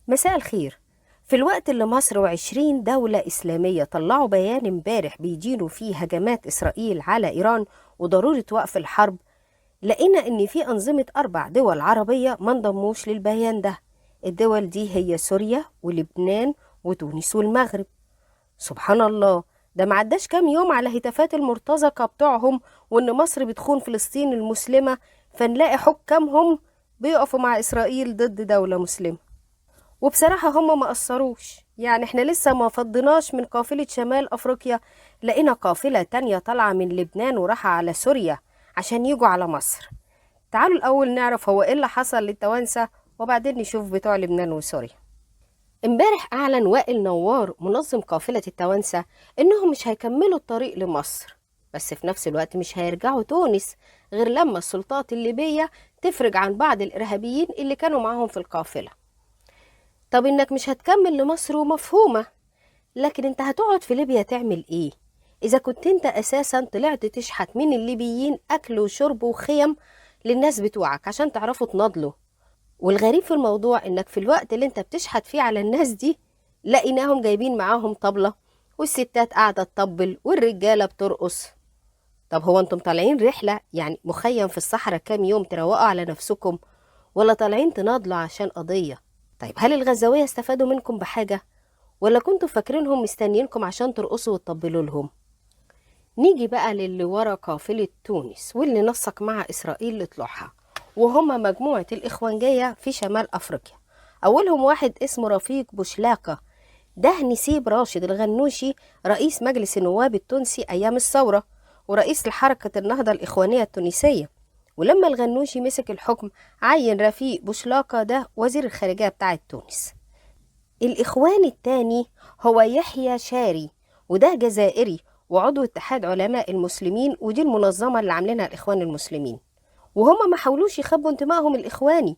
مساء الخير. في الوقت اللي مصر وعشرين دولة إسلامية طلعوا بيان امبارح بيدينوا فيه هجمات إسرائيل على إيران وضرورة وقف الحرب، لقينا إن في أنظمة 4 دول عربية ما انضموش للبيان ده. الدول دي هي سوريا ولبنان وتونس والمغرب. سبحان الله، ده معداش كام يوم على هتافات المرتزقة بتوعهم وإن مصر بتخون فلسطين المسلمة، فنلاقي حكامهم بيقفوا مع إسرائيل ضد دولة مسلمة. وبصراحة هم ما قصروش، يعني احنا لسه ما فضناش من قافلة شمال أفريقيا، لقينا قافلة تانية طالعة من لبنان وراحة على سوريا عشان يجوا على مصر. تعالوا الأول نعرف هو ايه اللي حصل للتوانسة، وبعدين نشوف بتوع لبنان وسوريا. امبارح أعلن وائل نوار منظم قافلة التوانسة إنهم مش هيكملوا الطريق لمصر، بس في نفس الوقت مش هيرجعوا تونس غير لما السلطات الليبية تفرج عن بعض الإرهابيين اللي كانوا معاهم في القافلة. طب انك مش هتكمل لمصر ومفهومة، لكن انت هتقعد في ليبيا تعمل ايه اذا كنت انت اساسا طلعت تشحت من الليبيين اكل وشرب وخيم للناس بتوعك عشان تعرفوا تناضلوا؟ والغريب في الموضوع انك في الوقت اللي انت بتشحت فيه على الناس دي لقيناهم جايبين معاهم طبلة، والستات قاعدة تطبل والرجالة بترقص. طب هو انتم طالعين رحلة، يعني مخيم في الصحراء كام يوم تروقوا على نفسكم، ولا طالعين تناضلوا عشان قضية؟ طيب هل الغزاوية استفادوا منكم بحاجة، ولا كنتوا فاكرينهم مستنيينكم عشان ترقصوا وتطبلوا لهم؟ نيجي بقى للي ورا قافلة تونس واللي نسق مع إسرائيل لطلوعها، وهما مجموعة الإخوانجية في شمال أفريقيا. أولهم واحد اسمه رفيق بوشلاقة، ده نسيب راشد الغنوشي، رئيس مجلس النواب التونسي أيام الثورة ورئيس لحركة النهضة الإخوانية التونسية. ولما الغنوشي مسك الحكم عين رفيق بوشلاقة ده وزير الخارجية بتاعة تونس. الإخوان التاني هو يحيى شاري، وده جزائري وعضو اتحاد علماء المسلمين، ودي المنظمة اللي عاملينها الإخوان المسلمين. وهم ما حاولوش يخبوا انتمائهم الإخواني،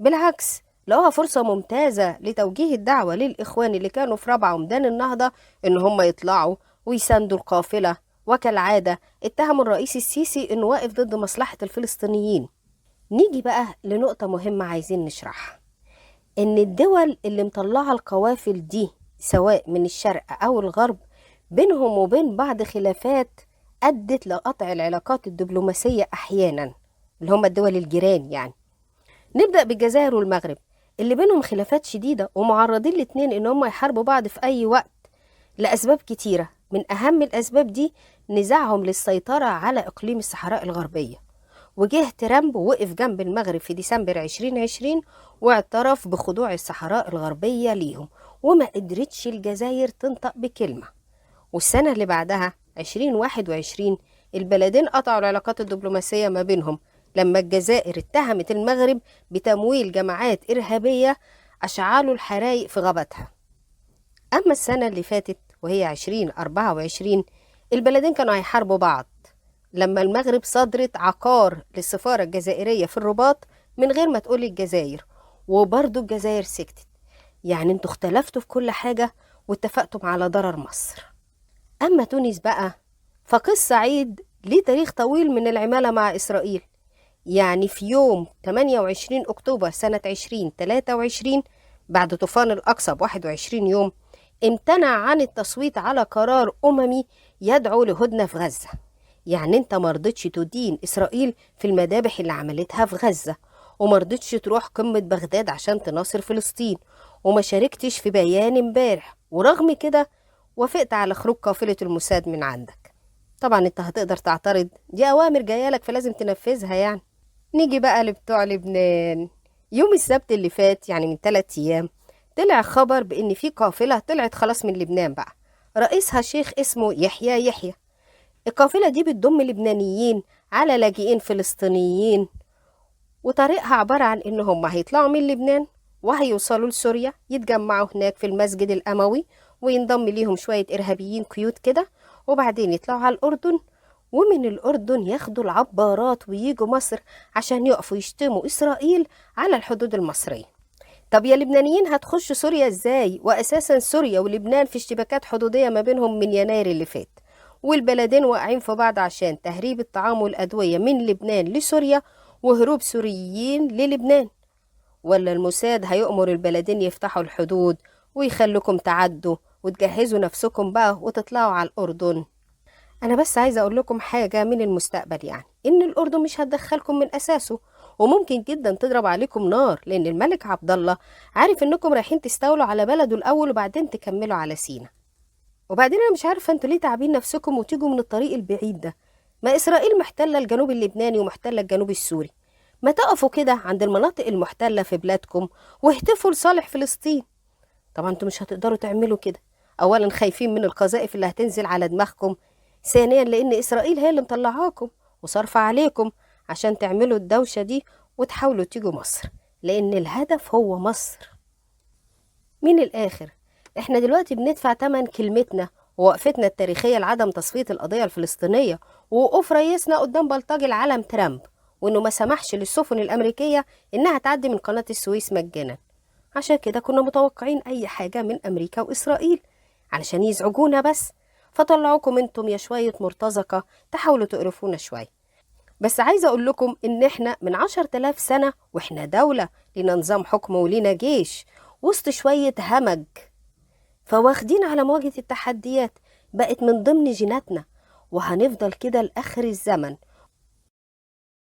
بالعكس لقوها فرصة ممتازة لتوجيه الدعوة للإخوان اللي كانوا في رابعة وميدان النهضة إن هم يطلعوا ويساندوا القافلة، وكالعادة اتهموا الرئيس السيسي إنه واقف ضد مصلحة الفلسطينيين. نيجي بقى لنقطة مهمة عايزين نشرحها، إن الدول اللي مطلعة القوافل دي سواء من الشرق أو الغرب بينهم وبين بعض خلافات أدت لقطع العلاقات الدبلوماسية أحيانا، اللي هم الدول الجيران يعني. نبدأ بالجزائر والمغرب اللي بينهم خلافات شديدة ومعرضين الاتنين إن هم يحاربوا بعض في أي وقت لأسباب كتيرة. من أهم الأسباب دي نزاعهم للسيطرة على إقليم الصحراء الغربية، وجه ترامب ووقف جنب المغرب في ديسمبر 2020 واعترف بخضوع الصحراء الغربية ليهم، وما قدرتش الجزائر تنطق بكلمة. والسنة اللي بعدها 2021 البلدين قطعوا العلاقات الدبلوماسية ما بينهم لما الجزائر اتهمت المغرب بتمويل جماعات إرهابية أشعلوا الحرايق في غابتها. أما السنة اللي فاتت وهي 2024 البلدين كانوا هيحاربوا بعض لما المغرب صدرت عقار للسفارة الجزائرية في الرباط من غير ما تقول الجزائر، وبرضو الجزائر سكتت. يعني انتوا اختلفتوا في كل حاجة واتفقتم على ضرر مصر. أما تونس بقى فقس سعيد ليه تاريخ طويل من العمالة مع إسرائيل. يعني في يوم 28 أكتوبر سنة 2023 بعد طوفان الأقصى ب21 يوم امتنع عن التصويت على قرار أممي يدعو لهدنة في غزة. يعني انت مرضتش تدين إسرائيل في المذابح اللي عملتها في غزة، ومرضتش تروح قمة بغداد عشان تناصر فلسطين، وما شاركتش في بيان امبارح، ورغم كده وافقت على خروج قافلة الموساد من عندك. طبعا انت هتقدر تعترض، دي أوامر جايالك فلازم تنفذها يعني. نيجي بقى لبتوع لبنان. يوم السبت اللي فات يعني من 3 أيام طلع خبر بإن في قافلة طلعت خلاص من لبنان بقى، رئيسها شيخ اسمه يحيى. القافلة دي بتضم لبنانيين على لاجئين فلسطينيين، وطريقها عبارة عن إنهم هيطلعوا من لبنان وهيوصلوا لسوريا يتجمعوا هناك في المسجد الأموي، وينضم ليهم شوية إرهابيين قيود كده، وبعدين يطلعوا على الأردن، ومن الأردن ياخدوا العبارات وييجوا مصر عشان يقفوا يشتموا إسرائيل على الحدود المصرية. طب يا لبنانيين هتخشوا سوريا ازاي، وأساسا سوريا ولبنان في اشتباكات حدودية ما بينهم من يناير اللي فات، والبلدين واقعين في بعض عشان تهريب الطعام والأدوية من لبنان لسوريا وهروب سوريين للبنان. ولا الموساد هيؤمر البلدين يفتحوا الحدود ويخلوكم تعدوا وتجهزوا نفسكم بقى وتطلعوا على الأردن؟ أنا بس عايزة أقول لكم حاجة من المستقبل، يعني إن الأردن مش هتدخلكم من أساسه، وممكن جدا تضرب عليكم نار، لأن الملك عبد الله عارف إنكم رايحين تستولوا على بلده الأول وبعدين تكملوا على سينا. وبعدين أنا مش عارفة أنتوا ليه تعبين نفسكم وتيجوا من الطريق البعيد ده؟ ما إسرائيل محتلة الجنوب اللبناني ومحتلة الجنوب السوري، ما تقفوا كده عند المناطق المحتلة في بلادكم واهتفوا لصالح فلسطين. طبعا انتوا مش هتقدروا تعملوا كده، أولا خايفين من القذائف اللي هتنزل على دماغكم، ثانيا لأن إسرائيل هي اللي مطلعاكم وصارفة عليكم عشان تعملوا الدوشة دي وتحاولوا تيجوا مصر، لأن الهدف هو مصر. من الآخر احنا دلوقتي بندفع تمن كلمتنا ووقفتنا التاريخية لعدم تصفية القضية الفلسطينية ووقوف رئيسنا قدام بلطجي العالم ترامب، وإنه ما سمحش للسفن الأمريكية إنها تعدي من قناة السويس مجانا. عشان كده كنا متوقعين أي حاجة من أمريكا وإسرائيل علشان يزعجونا بس، فطلعوكم انتم يا شوية مرتزقة تحاولوا تقرفونا شوية. بس عايزة أقول لكم إن إحنا من 10,000 سنة وإحنا دولة لنا نظام حكم ولينا جيش وسط شوية همج، فواخدين على مواجهة التحديات، بقت من ضمن جيناتنا، وهنفضل كده لآخر الزمن